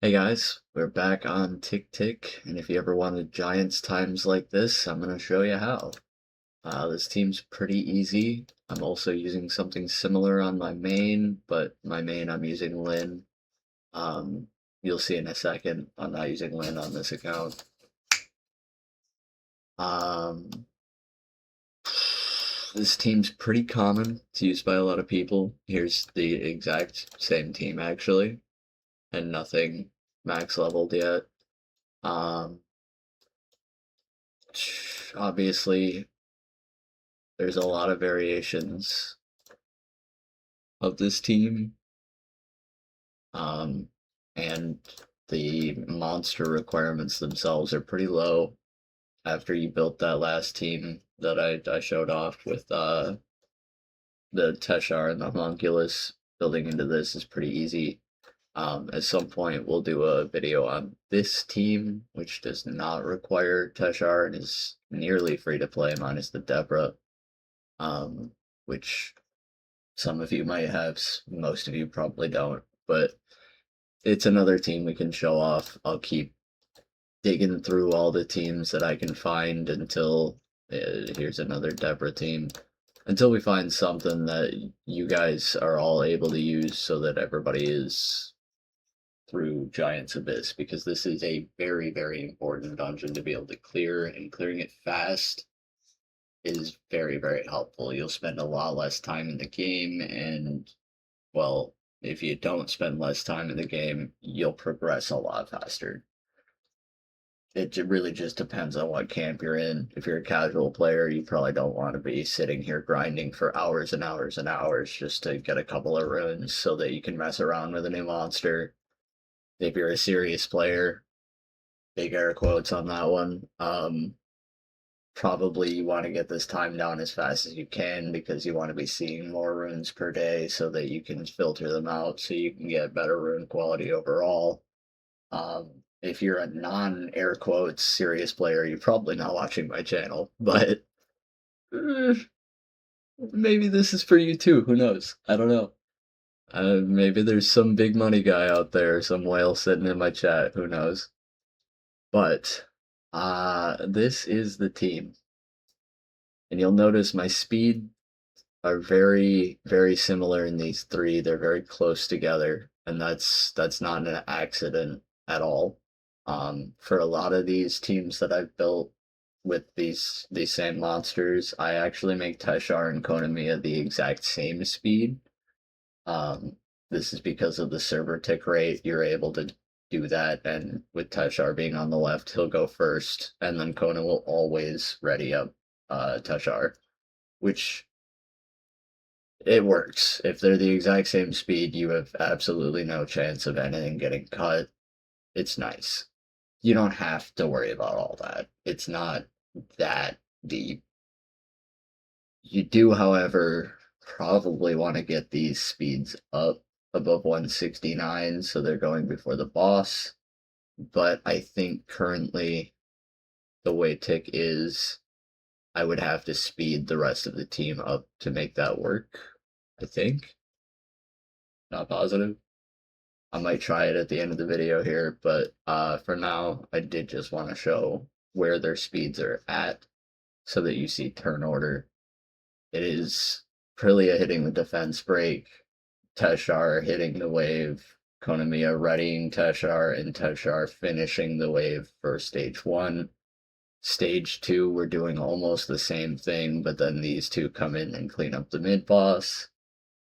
Hey guys, we're back on Tick Tick, and if you ever wanted Giants times like this, I'm gonna show you how. This team's pretty easy. I'm also using something similar on my main, but my main I'm using Lin. Um, you'll see in a second, I'm not using Lin on this account. Um, this team's pretty common. It's used by a lot of people. Here's the exact same team actually, and nothing max leveled yet. Um, Obviously, there's a lot of variations of this team, um, and the monster requirements themselves are pretty low after you built that last team that I showed off with the Teshar and the Homunculus. Building into this is pretty easy. At some point, we'll do a video on this team, which does not require Teshar and is nearly free to play, minus the Deborah, which some of you might have, most of you probably don't, but it's another team we can show off. I'll keep digging through all the teams that I can find until here's another Deborah team. Until we find something that you guys are all able to use so that everybody is through Giant's Abyss, because this is a very, very important dungeon to be able to clear, and clearing it fast is very, very helpful. You'll spend a lot less time in the game, and, well, if you don't spend less time in the game, you'll progress a lot faster. It really just depends on what camp you're in. If you're a casual player, you probably don't want to be sitting here grinding for hours and hours and hours just to get a couple of runes so that you can mess around with a new monster. If you're a serious player, big air quotes on that one, probably you want to get this time down as fast as you can because you want to be seeing more runes per day so that you can filter them out so you can get better rune quality overall. If you're a non-air quotes serious player, you're probably not watching my channel, but eh, maybe this is for you too. Who knows? I don't know. Maybe there's some big money guy out there, some whale sitting in my chat. Who knows? But this is the team, and you'll notice my speed are very, very similar in these three. They're very close together, and that's not an accident at all. For a lot of these teams that I've built with these same monsters, I actually make Teshar and Konameia the exact same speed. Um, this is because of the server tick rate. You're able to do that, and with Teshar being on the left, he'll go first, and then Kona will always ready up Teshar, which it works. If they're the exact same speed, you have absolutely no chance of anything getting cut. It's nice. You don't have to worry about all that. It's not that deep. You do, however, probably want to get these speeds up above 169 so they're going before the boss. But I think currently the way Tick is, I would have to speed the rest of the team up to make that work. I think. Not positive. I might try it at the end of the video here, but for now, I did just want to show where their speeds are at so that you see turn order. It is Prillia hitting the defense break, Teshar hitting the wave, Konameia readying Teshar, and Teshar finishing the wave for stage 1. Stage 2, we're doing almost the same thing, but then these two come in and clean up the mid-boss.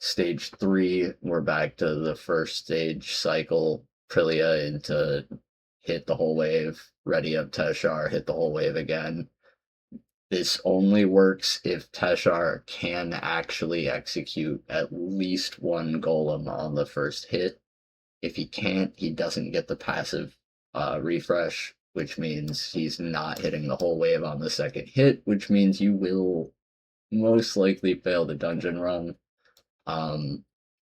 Stage 3, we're back to the first stage cycle, Prillia into hit the whole wave, ready up Teshar, hit the whole wave again. This only works if Teshar can actually execute at least one golem on the first hit. If he can't, he doesn't get the passive refresh, which means he's not hitting the whole wave on the second hit, which means you will most likely fail the dungeon run.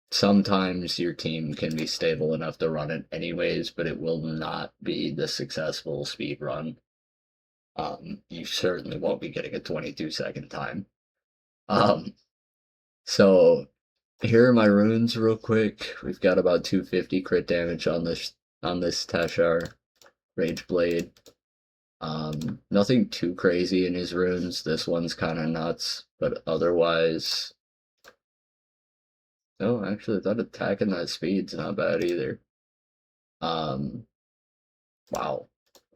Sometimes your team can be stable enough to run it anyways, but it will not be the successful speed run. You certainly won't be getting a 22-second time. So here are my runes real quick. We've got about 250 crit damage on this on this Teshar Rage Blade. Nothing too crazy in his runes. This one's kind of nuts, but otherwise, no, actually, that attacking that speed's not bad either. Um, wow,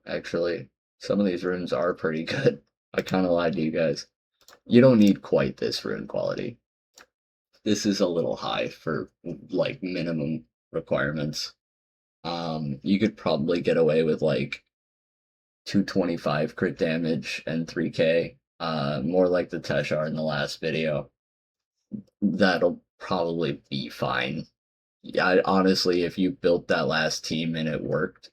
actually, some of these runes are pretty good. I kind of lied to you guys. You don't need quite this rune quality. This is a little high for like minimum requirements. You could probably get away with like 225 crit damage and 3k. More like the Teshar in the last video. That'll probably be fine. Yeah, honestly, if you built that last team and it worked,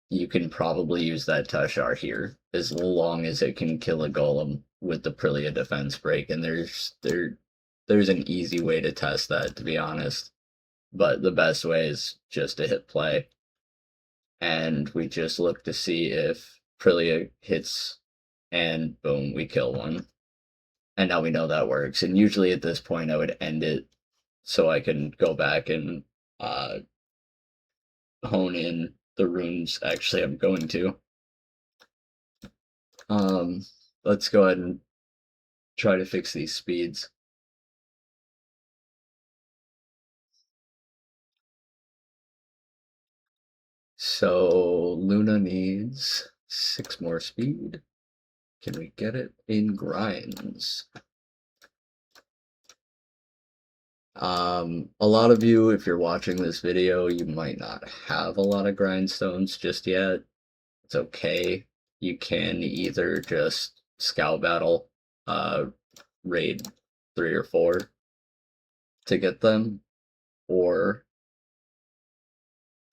you can probably use that Teshar here as long as it can kill a golem with the Prillia defense break. And there's an easy way to test that, to be honest. But the best way is just to hit play. And we just look to see if Prillia hits, and boom, we kill one. And now we know that works. And usually at this point, I would end it so I can go back and hone in the runes. Actually, I'm going to. Let's go ahead and try to fix these speeds. So Luna needs 6 more speed. Can we get it in grinds? A lot of you, if you're watching this video, you might not have a lot of grindstones just yet. It's okay. You can either just scout battle, raid 3 or 4 to get them, or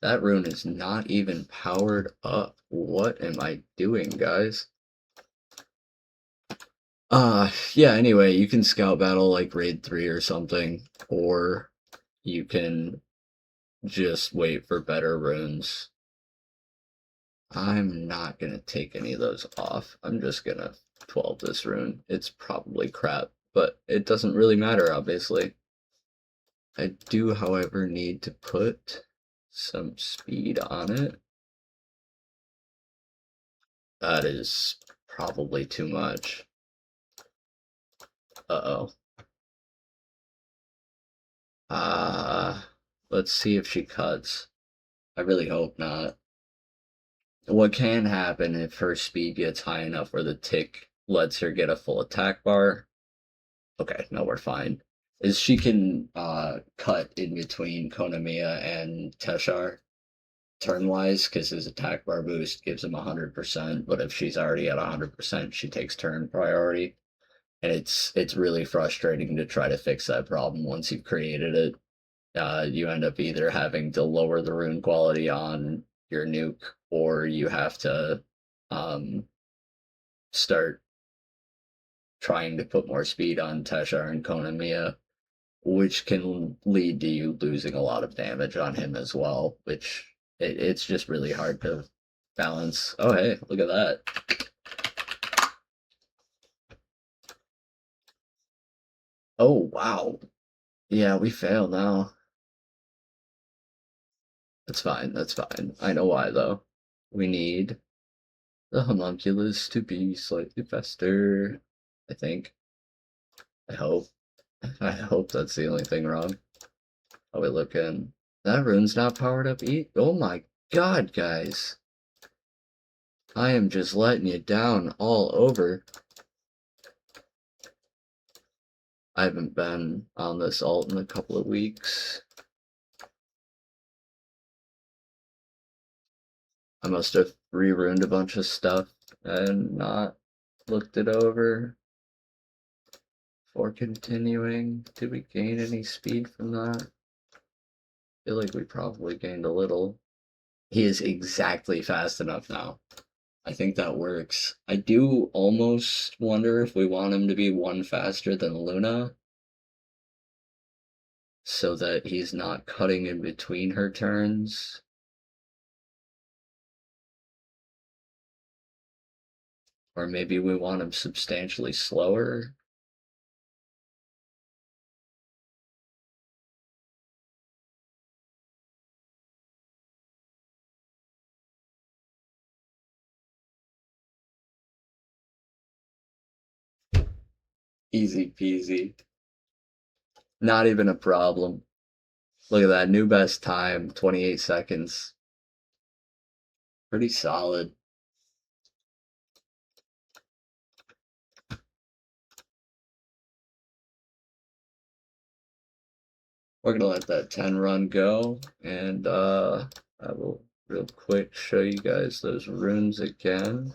that rune is not even powered up. What am I doing, guys? Yeah, anyway, you can scout battle like raid 3 or something, or you can just wait for better runes. I'm not gonna take any of those off. I'm just gonna 12 this rune. It's probably crap, but it doesn't really matter, obviously. I do, however, need to put some speed on it. That is probably too much. Uh-oh. Let's see if she cuts. I really hope not. What can happen if her speed gets high enough where the tick lets her get a full attack bar? Okay, no, we're fine. Is she can cut in between Konameia and Teshar turn-wise, because his attack bar boost gives him 100%, but if she's already at 100%, she takes turn priority. And it's really frustrating to try to fix that problem once you've created it. You end up either having to lower the rune quality on your nuke, or you have to start trying to put more speed on Teshar and Konameia, which can lead to you losing a lot of damage on him as well, which it's just really hard to balance. Oh, hey, look at that. Oh, wow. Yeah, we fail now. That's fine, that's fine. I know why, though. We need the homunculus to be slightly faster, I think. I hope. I hope that's the only thing wrong. How we looking? That rune's not powered up either. Oh my god, guys. I am just letting you down all over. I haven't been on this alt in a couple of weeks. I must have re-ruined a bunch of stuff and not looked it over before continuing. Did we gain any speed from that? I feel like we probably gained a little. He is exactly fast enough now. I think that works. I do almost wonder if we want him to be 1 faster than Luna, so that he's not cutting in between her turns. Or maybe we want him substantially slower. Easy peasy. Not even a problem. Look at that. New best time, 28 seconds. Pretty solid. We're gonna let that 10 run go, and I will real quick show you guys those runes again.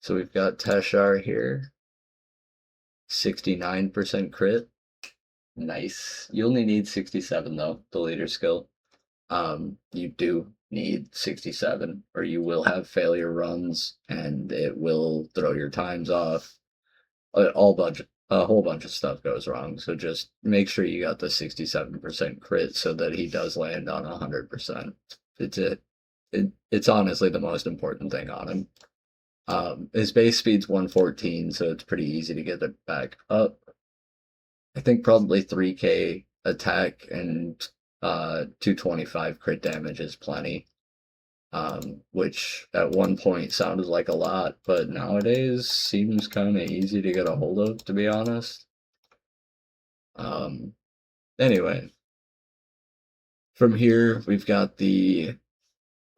So we've got Teshar here, 69% crit. Nice. You only need 67 though, the leader skill. You do need 67, or you will have failure runs, and it will throw your times off. A whole bunch of stuff goes wrong. So just make sure you got the 67% crit so that he does land on 100%. It's honestly the most important thing on him. His base speed's 114, so it's pretty easy to get it back up. I think probably 3k attack and 225 crit damage is plenty. Which at one point sounded like a lot, but nowadays seems kind of easy to get a hold of, to be honest. Anyway, from here we've got the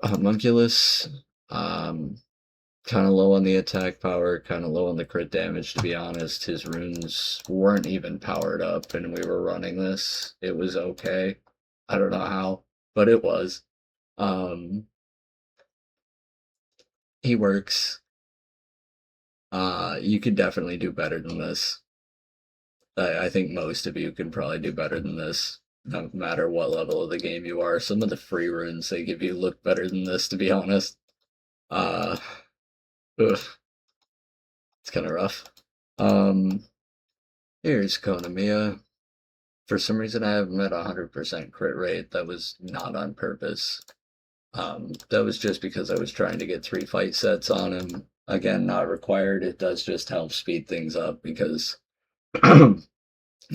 Homunculus, kind of low on the attack power, kind of low on the crit damage, to be honest. His runes weren't even powered up, and we were running this. It was okay. I don't know how, but it was. He works. You could definitely do better than this. I think most of you can probably do better than this, no matter what level of the game you are. Some of the free runes they give you look better than this, to be honest. Ugh, it's kind of rough. Here's Konameia. For some reason, I have him at 100% crit rate. That was not on purpose. That was just because I was trying to get 3 fight sets on him. Again, not required. It does just help speed things up because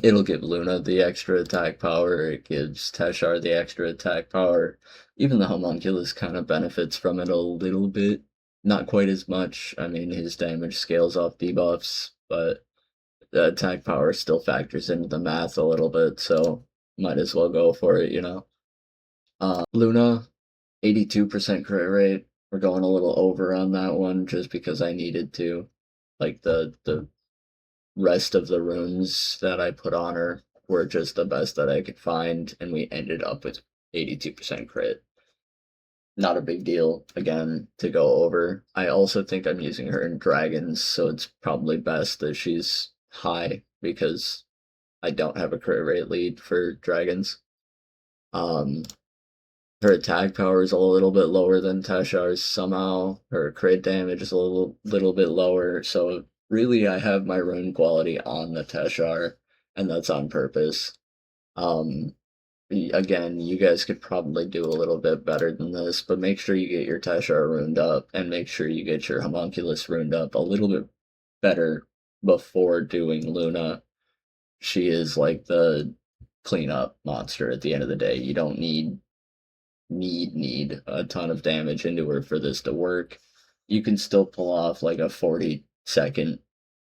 it'll give Luna the extra attack power. It gives Teshar the extra attack power. Even the Homunculus kind of benefits from it a little bit. Not quite as much. I mean, his damage scales off debuffs, but the attack power still factors into the math a little bit, so might as well go for it, you know? Luna, 82% crit rate. We're going a little over on that one just because I needed to. Like, the rest of the runes that I put on her were just the best that I could find, and we ended up with 82% crit. Not a big deal, again, to go over. I also think I'm using her in dragons, so it's probably best that she's high because I don't have a crit rate lead for dragons. Her attack power is a little bit lower than Teshar's somehow. Her crit damage is a little bit lower, so really I have my rune quality on the Teshar, and that's on purpose. Again, you guys could probably do a little bit better than this, but make sure you get your Teshar runed up, and make sure you get your Homunculus runed up a little bit better before doing Luna. She is like the cleanup monster at the end of the day. You don't need a ton of damage into her for this to work. You can still pull off like a 40-second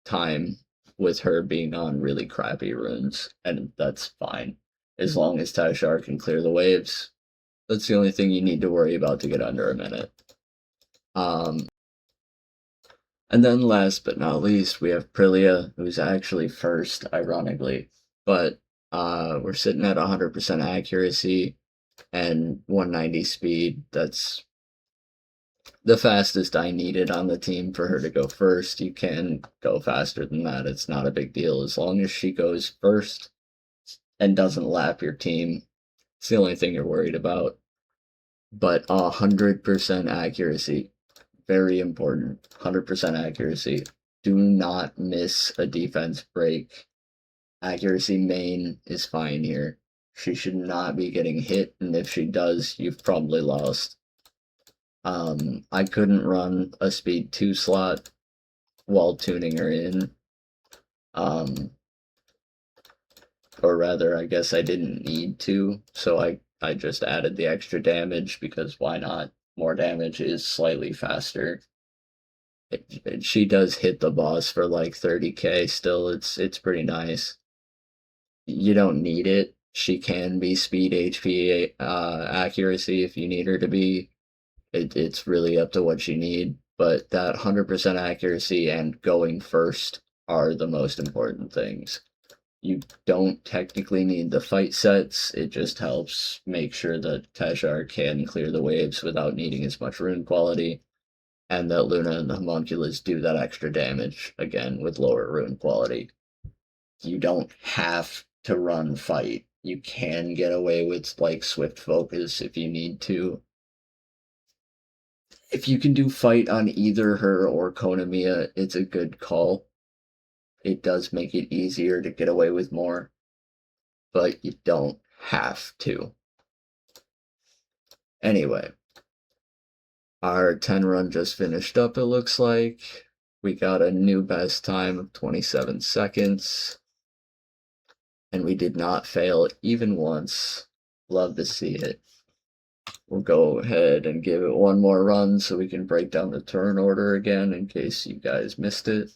time with her being on really crappy runes, and that's fine. As long as Teshar can clear the waves, that's the only thing you need to worry about to get under a minute. And then last but not least, we have Prillia, who's actually first, ironically. But we're sitting at 100% accuracy and 190 speed. That's the fastest I needed on the team for her to go first. You can go faster than that. It's not a big deal. As long as she goes first and doesn't lap your team, it's the only thing you're worried about. But 100% accuracy. Very important. 100% accuracy. Do not miss a defense break. Accuracy main is fine here. She should not be getting hit, and if she does, you've probably lost. I couldn't run a speed 2 slot while tuning her in. Or rather, I guess I didn't need to, so I just added the extra damage because why not? More damage is slightly faster. she does hit the boss for like 30k still. It's pretty nice. You don't need it. She can be speed, HP, accuracy if you need her to be. It's really up to what you need, but that 100% accuracy and going first are the most important things. You don't technically need the fight sets, it just helps make sure that Teshar can clear the waves without needing as much rune quality, and that Luna and the Homunculus do that extra damage, again, with lower rune quality. You don't have to run fight. You can get away with, like, Swift Focus if you need to. If you can do fight on either her or Konameia, it's a good call. It does make it easier to get away with more, but you don't have to. Anyway, our 10 run just finished up, it looks like. We got a new best time of 27 seconds. And we did not fail even once. Love to see it. We'll go ahead and give it one more run so we can break down the turn order again in case you guys missed it.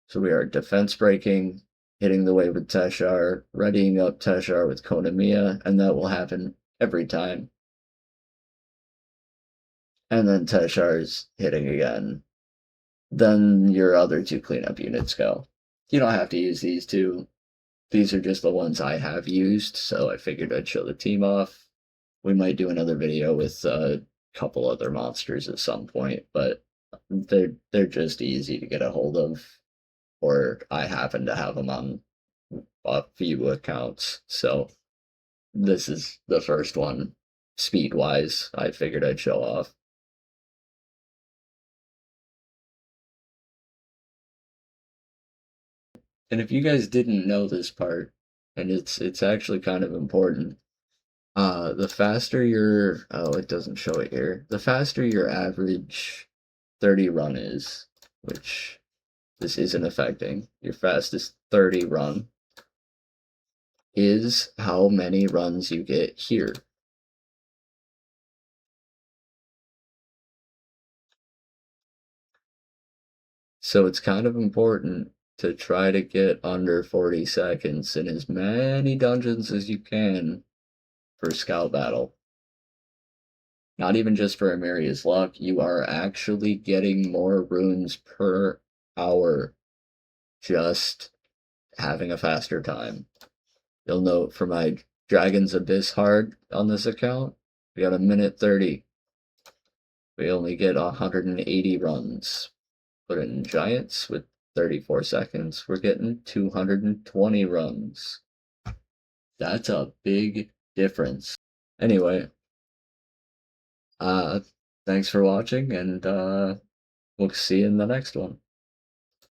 So we are defense breaking, hitting the wave with Teshar, readying up Teshar with Konameia, and that will happen every time. And then Teshar's hitting again. Then your other two cleanup units go. You don't have to use these two. These are just the ones I have used, so I figured I'd show the team off. We might do another video with a couple other monsters at some point, but they're just easy to get a hold of, or I happen to have them on a few accounts, so this is the first one, speed-wise, I figured I'd show off. And if you guys didn't know this part, and it's actually kind of important, the faster your, oh, it doesn't show it here. The faster your average 30 run is, which this isn't affecting, your fastest 30 run is how many runs you get here. So it's kind of important to try to get under 40 seconds in as many dungeons as you can for Scout Battle. Not even just for Amaria's Luck, you are actually getting more runes per hour just having a faster time. You'll note for my Dragon's Abyss hard on this account, we got a minute 30. We only get 180 runs. Put it in Giants with 34 seconds, we're getting 220 runs. That's a big difference. Anyway, thanks for watching, and we'll see you in the next one.